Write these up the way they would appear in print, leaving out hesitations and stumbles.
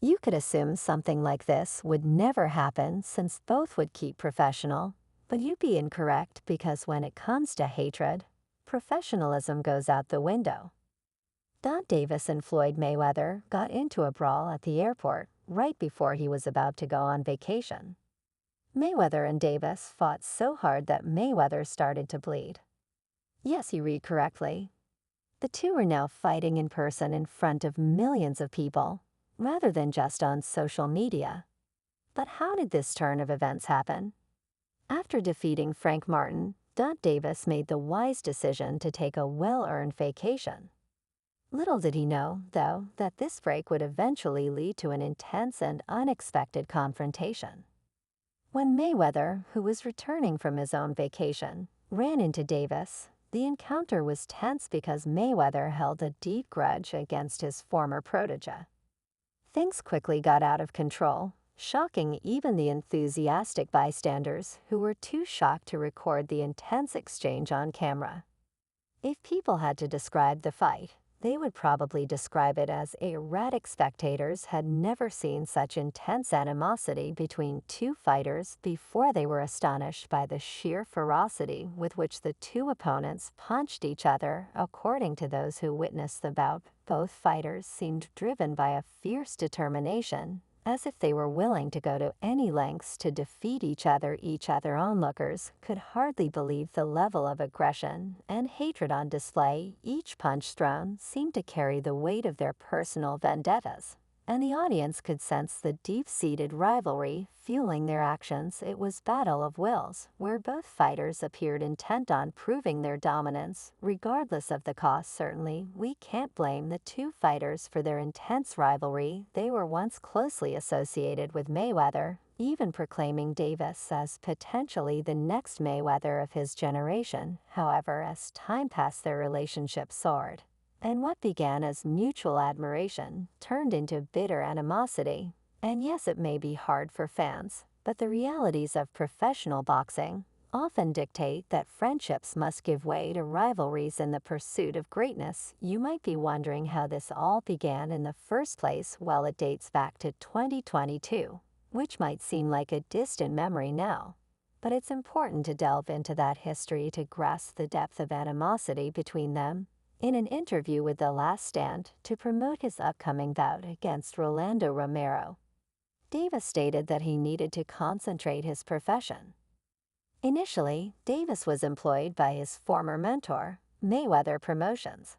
You could assume something like this would never happen since both would keep professional, but you'd be incorrect because when it comes to hatred, professionalism goes out the window. Don Davis and Floyd Mayweather got into a brawl at the airport right before he was about to go on vacation. Mayweather and Davis fought so hard that Mayweather started to bleed. Yes, you read correctly. The two are now fighting in person in front of millions of people, rather than just on social media. But how did this turn of events happen? After defeating Frank Martin, Don Davis made the wise decision to take a well-earned vacation. Little did he know, though, that this break would eventually lead to an intense and unexpected confrontation. When Mayweather, who was returning from his own vacation, ran into Davis, the encounter was tense because Mayweather held a deep grudge against his former protege. Things quickly got out of control, shocking even the enthusiastic bystanders who were too shocked to record the intense exchange on camera. If people had to describe the fight, they would probably describe it as erratic. Spectators had never seen such intense animosity between two fighters before. They were astonished by the sheer ferocity with which the two opponents punched each other. According to those who witnessed the bout, both fighters seemed driven by a fierce determination, as if they were willing to go to any lengths to defeat each other. Onlookers could hardly believe the level of aggression and hatred on display. Each punch thrown seemed to carry the weight of their personal vendettas, and the audience could sense the deep-seated rivalry fueling their actions. It was battle of wills, where both fighters appeared intent on proving their dominance, regardless of the cost. Certainly, we can't blame the two fighters for their intense rivalry. They were once closely associated with Mayweather, even proclaiming Davis as potentially the next Mayweather of his generation. However, as time passed, their relationship soared, and what began as mutual admiration turned into bitter animosity. And yes, it may be hard for fans, but the realities of professional boxing often dictate that friendships must give way to rivalries in the pursuit of greatness. You might be wondering how this all began in the first place. Well, it dates back to 2022, which might seem like a distant memory now. But it's important to delve into that history to grasp the depth of animosity between them. In an interview with The Last Stand to promote his upcoming bout against Rolando Romero, Davis stated that he needed to concentrate his profession. Initially, Davis was employed by his former mentor, Mayweather Promotions.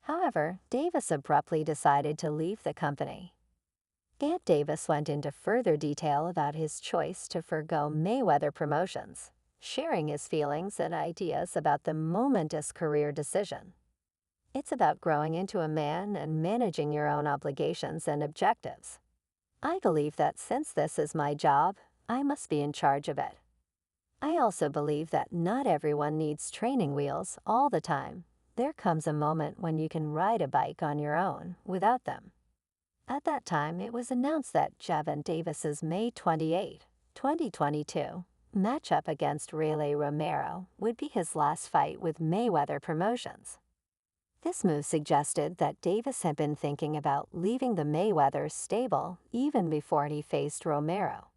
However, Davis abruptly decided to leave the company. Davis went into further detail about his choice to forgo Mayweather Promotions, sharing his feelings and ideas about the momentous career decision. It's about growing into a man and managing your own obligations and objectives. I believe that since this is my job, I must be in charge of it. I also believe that not everyone needs training wheels all the time. There comes a moment when you can ride a bike on your own without them. At that time, it was announced that Gervonta Davis's May 28, 2022, matchup against Rolando Romero would be his last fight with Mayweather Promotions. This move suggested that Davis had been thinking about leaving the Mayweather stable even before he faced Romero.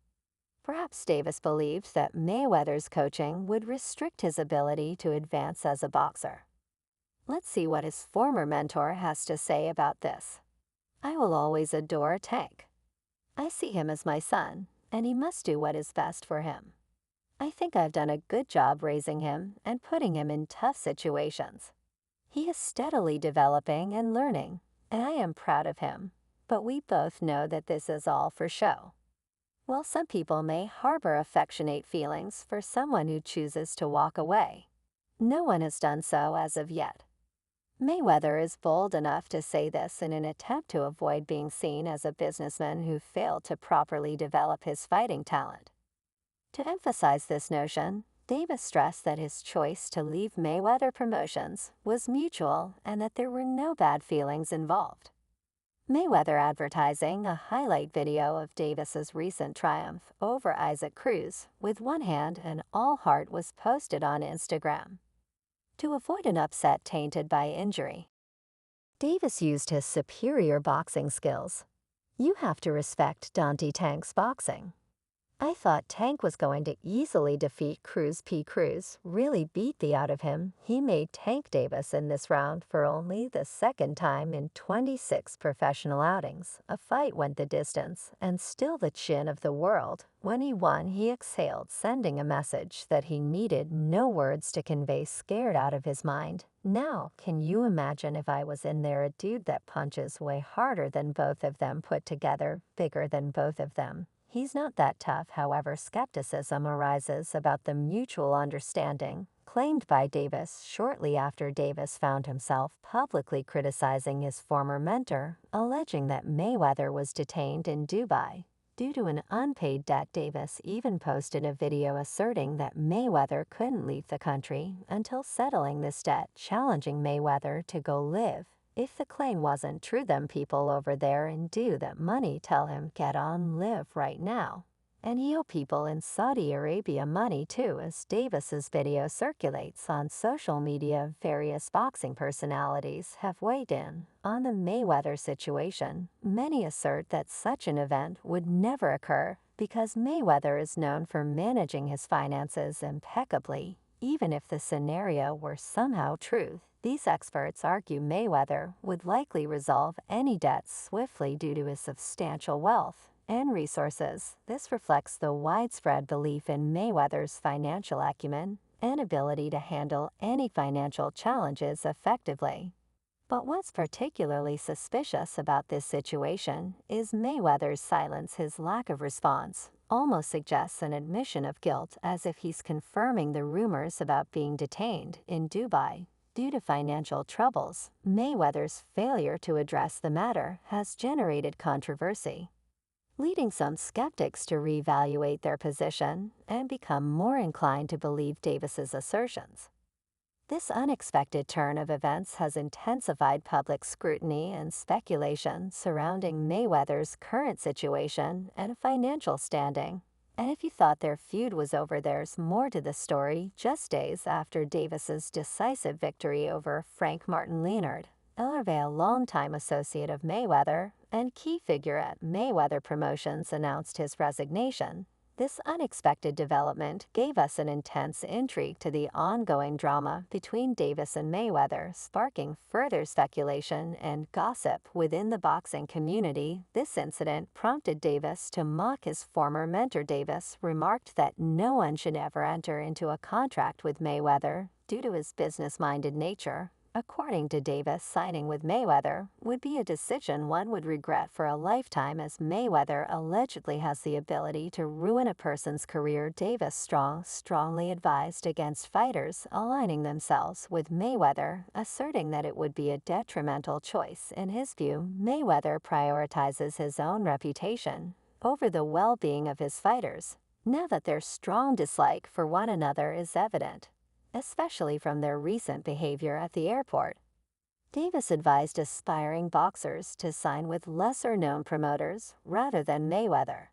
Perhaps Davis believed that Mayweather's coaching would restrict his ability to advance as a boxer. Let's see what his former mentor has to say about this. I will always adore Tank. I see him as my son, and he must do what is best for him. I think I've done a good job raising him and putting him in tough situations. He is steadily developing and learning, and I am proud of him, but we both know that this is all for show. While some people may harbor affectionate feelings for someone who chooses to walk away, no one has done so as of yet. Mayweather is bold enough to say this in an attempt to avoid being seen as a businessman who failed to properly develop his fighting talent. To emphasize this notion, Davis stressed that his choice to leave Mayweather Promotions was mutual and that there were no bad feelings involved. Mayweather Advertising, a highlight video of Davis's recent triumph over Isaac Cruz with one hand and all heart, was posted on Instagram. To avoid an upset tainted by injury, Davis used his superior boxing skills. You have to respect Dante Tank's boxing. I thought Tank was going to easily defeat Cruz P. Cruz, really beat the out of him. He made Tank Davis in this round for only the second time in 26 professional outings. A fight went the distance, and still the chin of the world. When he won, he exhaled, sending a message that he needed no words to convey, scared out of his mind. Now, can you imagine if I was in there, a dude that punches way harder than both of them put together, bigger than both of them? He's not that tough. However, skepticism arises about the mutual understanding claimed by Davis shortly after Davis found himself publicly criticizing his former mentor, alleging that Mayweather was detained in Dubai. Due to an unpaid debt, Davis even posted a video asserting that Mayweather couldn't leave the country until settling this debt, challenging Mayweather to go live. If the claim wasn't true, then people over there in do that money tell him get on, live right now. And he owe people in Saudi Arabia money too, as Davis's video circulates on social media. Various boxing personalities have weighed in on the Mayweather situation. Many assert that such an event would never occur because Mayweather is known for managing his finances impeccably. Even if the scenario were somehow true, these experts argue Mayweather would likely resolve any debts swiftly due to his substantial wealth and resources. This reflects the widespread belief in Mayweather's financial acumen and ability to handle any financial challenges effectively. But what's particularly suspicious about this situation is Mayweather's silence. His lack of response almost suggests an admission of guilt, as if he's confirming the rumors about being detained in Dubai due to financial troubles. Mayweather's failure to address the matter has generated controversy, leading some skeptics to reevaluate their position and become more inclined to believe Davis's assertions. This unexpected turn of events has intensified public scrutiny and speculation surrounding Mayweather's current situation and financial standing. And if you thought their feud was over, there's more to the story. Just days after Davis's decisive victory over Frank Martin Leonard, a longtime associate of Mayweather and key figure at Mayweather Promotions, announced his resignation. This unexpected development gave us an intense intrigue to the ongoing drama between Davis and Mayweather, sparking further speculation and gossip within the boxing community. This incident prompted Davis to mock his former mentor. Davis remarked that no one should ever enter into a contract with Mayweather due to his business-minded nature. According to Davis, signing with Mayweather would be a decision one would regret for a lifetime, as Mayweather allegedly has the ability to ruin a person's career. Davis strongly advised against fighters aligning themselves with Mayweather, asserting that it would be a detrimental choice. In his view, Mayweather prioritizes his own reputation over the well-being of his fighters, now that their strong dislike for one another is evident, especially from their recent behavior at the airport. Davis advised aspiring boxers to sign with lesser-known promoters rather than Mayweather.